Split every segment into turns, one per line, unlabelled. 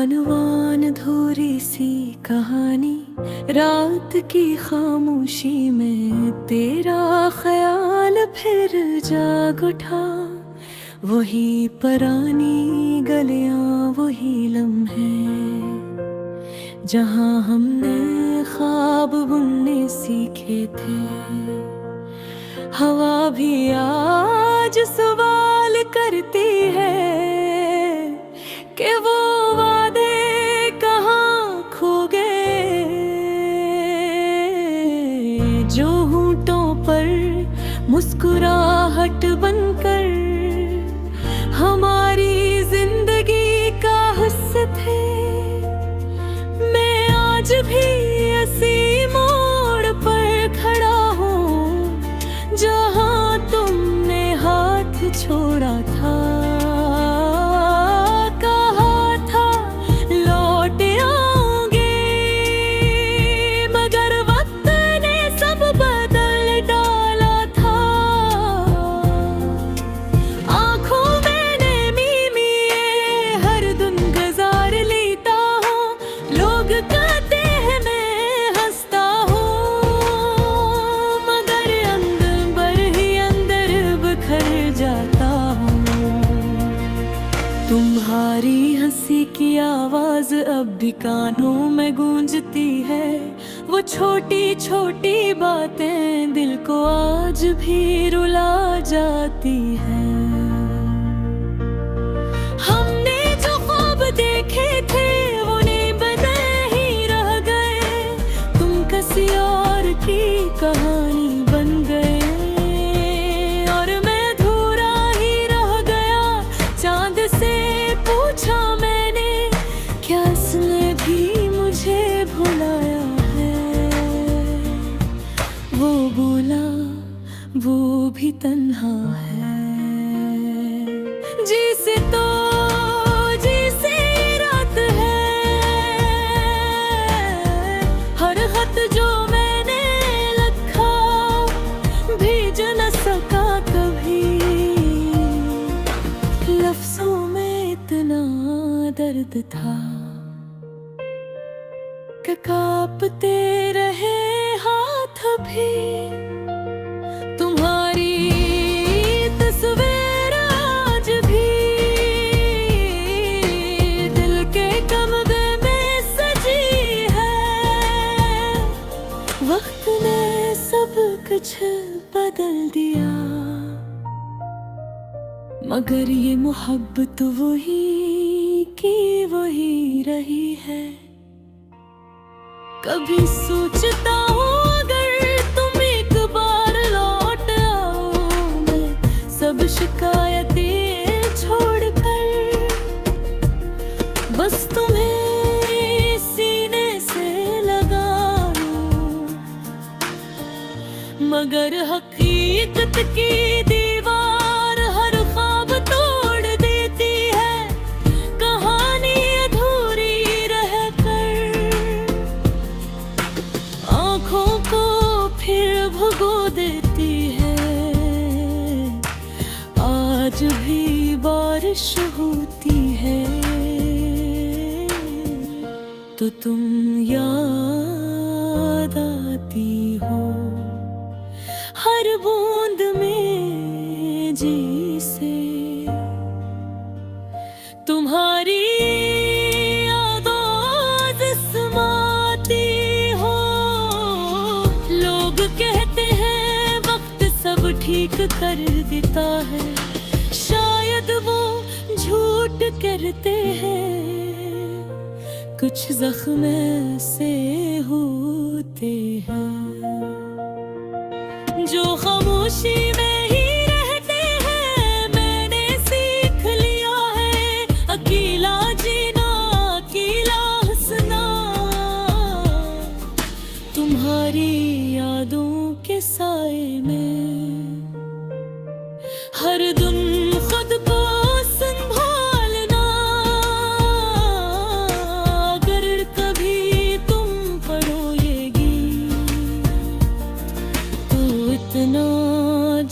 आनवान अधूरी सी कहानी, रात की खामोशी में तेरा ख्याल फिर जाग उठा। वही पुरानी गलियां, वही लम्हे जहां हमने ख्वाब बुनने सीखे थे। हवा भी आज सवाल करती है कि वो वादे कहाँ खो गए, जो होंठों पर मुस्कुराहट बनकर हमारी जिंदगी का हिस्सा थे। मैं आज भी इसी मोड़ पर खड़ा हूँ जहाँ तुमने हाथ छोड़ा था। तुम्हारी हंसी की आवाज अब भी कानों में गूंजती है। वो छोटी छोटी बातें दिल को आज भी रुला जाती हैं। हमने जो ख्वाब देखे थे वो नींद ही रह गए। तुम किसी और की कहानी बन गए और मैं अधूरा ही रह गया। चांद से पूछा मैंने, क्या इसने भी मुझे भुलाया है? वो बोला वो भी तन्हा है। जिसे तो जिसे रात है, हर खत जो मैंने लिखा भेज न सका कभी। लफ्जों में इतना दर्द था कि कांपते रहे हाथ भी। तुम्हारी तस्वीर आज भी दिल के कमरे में सजी है। वक्त ने सब कुछ बदल दिया, मगर ये मोहब्बत वही की वही रही है। कभी सोचता हूँ अगर तुम एक बार लौट आओ, मैं सब शिकायतें छोड़कर बस तुम्हें सीने से लगा लूं। मगर हकीकत की दीवार हर ख्वाब तोड़ देती है। कहानी अधूरी रहकर आँखों को फिर भुगो देती है। आज भी बारिश होती है तो तुम याद आती हो। हर बूंद में जी से तुम्हारी यादों जिस्माती हो। लोग कहते हैं वक्त सब ठीक कर देता है, शायद वो झूठ करते हैं। कुछ जख्म से होते हैं जो खामोशी में ही रहते हैं। मैंने सीख लिया है अकेला जीना, अकेला हंसना। तुम्हारी यादों के साए में हर दिन खुद को संभालना। अगर कभी तुम पढ़ो ये गीत तो इतना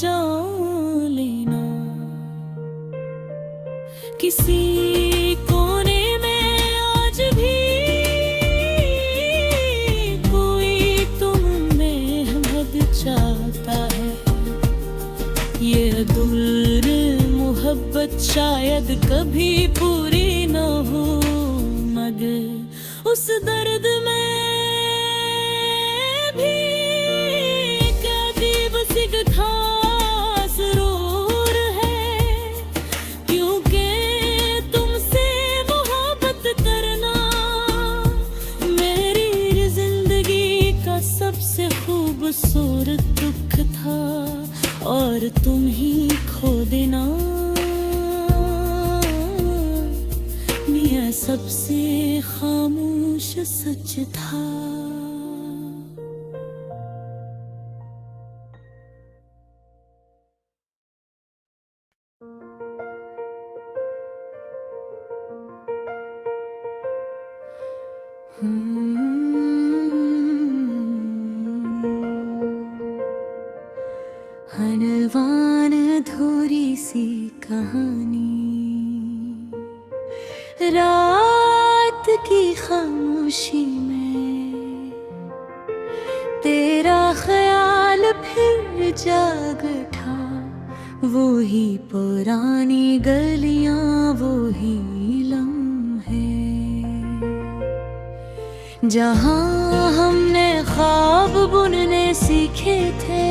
जान लेना, किसी कोने में शायद कभी पूरी न हो, मगर उस दर्द में भी एक अजीब सी खास सुरूर है, क्योंकि तुमसे मोहब्बत करना मेरी जिंदगी का सबसे खूबसूरत दुख था, और तुम ही खो देना मियां सबसे खामोश सच था। हनवान अधूरी सी कहानी, रात की खामोशी में तेरा ख्याल फिर जाग उठा। वो ही पुरानी गलियां, वो ही लम्हे जहां हमने ख्वाब बुनने सीखे थे।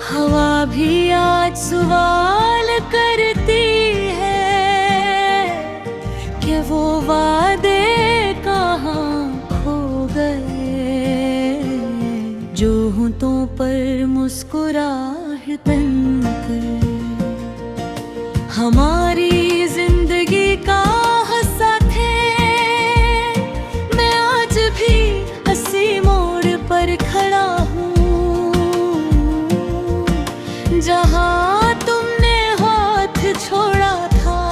हवा भी आज सवाल करती है कि वो वादे कहाँ खो गए, जो होठों पर मुस्कुराहट बनकर हमारी जिंदगी का हिस्सा थे। मैं आज भी हंसी मोड़ पर खड़ा हूँ, जहाँ तुमने हाथ छोड़ा था।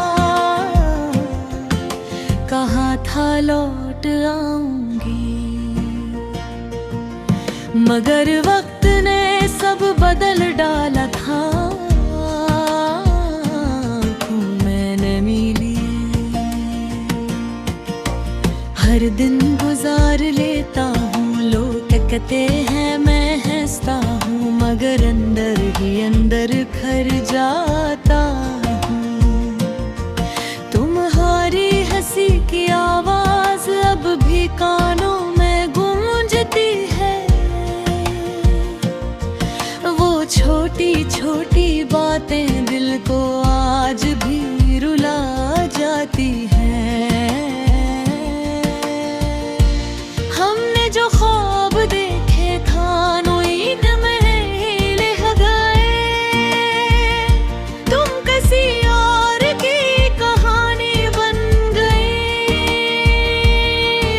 कहा था लौट आऊंगी, मगर वक्त ने सब बदल डाला था। मैंने मिली हर दिन गुजार लेता हूँ, लोग कहते हैं मैं हंसता हूँ, मगर अंदर ही अंदर खर जाता हूँ। तुम्हारी हंसी की आवाज अब भी कानों में गूंजती है। वो छोटी छोटी बातें दिल को आज भी रुला जाती हैं। हमने जो ख्वाब देखे था नींद में ले गए, तुम किसी और की कहानी बन गई,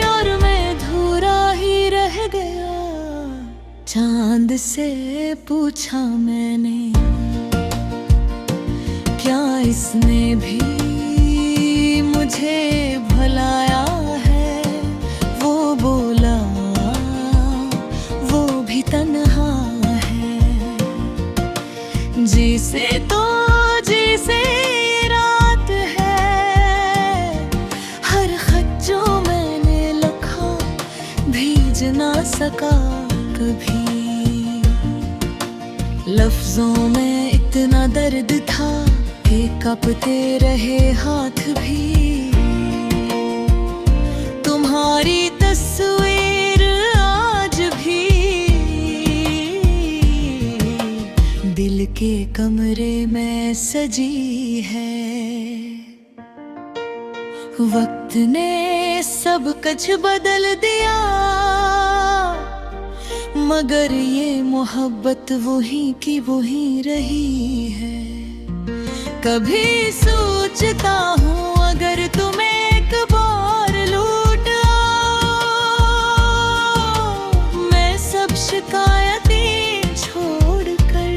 और मैं अधूरा ही रह गया। चांद से पूछा मैंने, क्या इसने भी मुझे भुलाया है? वो बोला वो भी तन्हा है, जिसे तो जिसे रात है। हर खत जो मैंने लिखा भेज ना सका कभी, लफ्जों में इतना दर्द था कि कांपते रहे हाथ भी। तुम्हारी तस्वीर आज भी दिल के कमरे में सजी है। वक्त ने सब कुछ बदल दिया, मगर ये मोहब्बत वही की वही रही है। कभी सोचता हूँ अगर तुम एक बार लौट आओ, मैं सब शिकायतें छोड़कर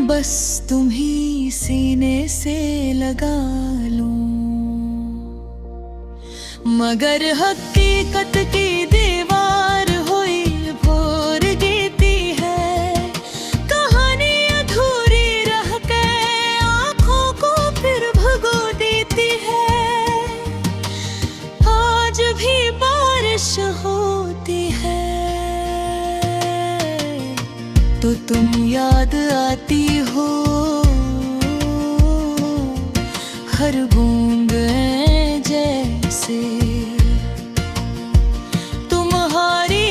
बस तुम ही सीने से लगा लूं। मगर हकीकत की दीवार हुई भोर देती है, कहानी अधूरी रह के आंखों को फिर भगो देती है। आज भी बारिश होती है तो तुम याद आती हो। हर बूंद जैसे तुम्हारी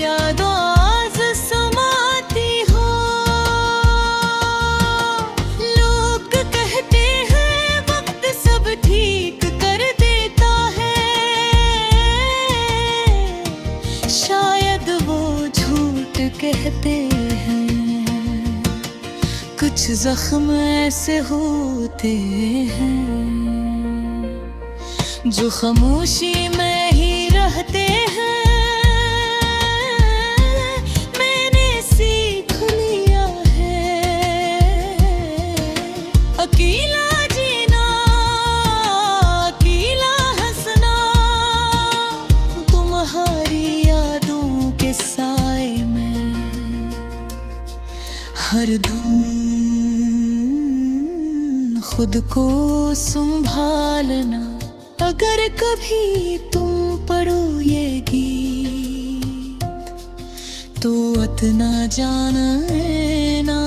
यादों आज समाती हो। लोग कहते हैं वक्त सब ठीक कर देता है, शायद वो झूठ कहते हैं। कुछ जख्म ऐसे होते हैं जो खामोशी में ही रहते हैं। मैंने सीख लिया है अकेला जीना, अकेला हंसना, तुम्हारी यादों के साए में हर दम खुद को संभालना। अगर कभी तुम पढ़ो ये गीत तो इतना जानना,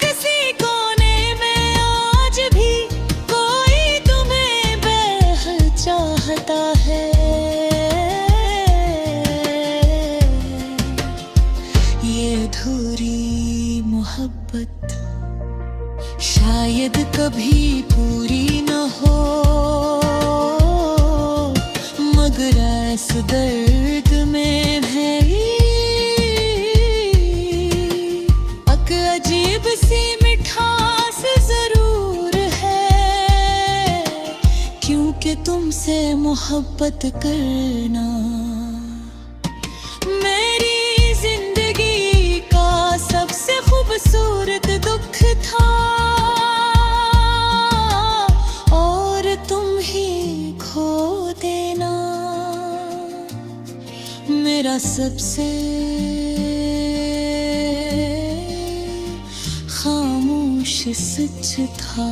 किसी कोने में आज भी कोई तुम्हें बेहद चाहता है। ये अधूरी मोहब्बत शायद कभी पूरी न हो, मगर इस दर्द में है एक अजीब सी मिठास जरूर है, क्योंकि तुमसे मोहब्बत करना मेरी जिंदगी का सबसे खूबसूरत दुख था। मेरा सबसे खामोश सच था।